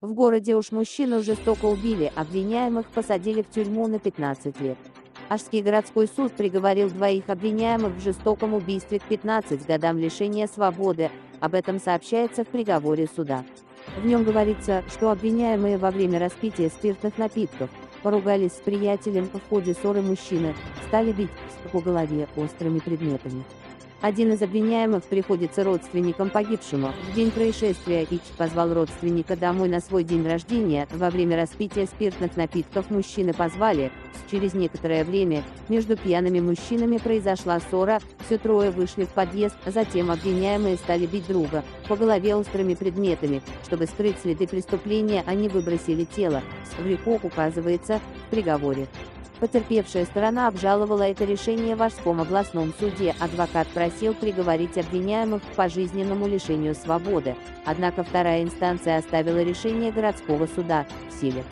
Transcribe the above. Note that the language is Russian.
В городе Уж мужчину жестоко убили, обвиняемых посадили в тюрьму на 15 лет. Ошский городской суд приговорил двоих обвиняемых в жестоком убийстве к 15 годам лишения свободы, об этом сообщается в приговоре суда. В нем говорится, что обвиняемые во время распития спиртных напитков поругались с приятелем, в ходе ссоры мужчины стали бить по голове острыми предметами. Один из обвиняемых приходится родственником погибшему. В день происшествия Ич позвал родственника домой на свой день рождения. Во время распития спиртных напитков мужчины позвали. Через некоторое время между пьяными мужчинами произошла ссора, все трое вышли в подъезд, затем обвиняемые стали бить друга по голове острыми предметами. Чтобы скрыть следы преступления, они выбросили тело. В реку указывается в приговоре. Потерпевшая сторона обжаловала это решение в Ошском областном суде. Адвокат просил приговорить обвиняемых к пожизненному лишению свободы, однако вторая инстанция оставила решение городского суда в силе.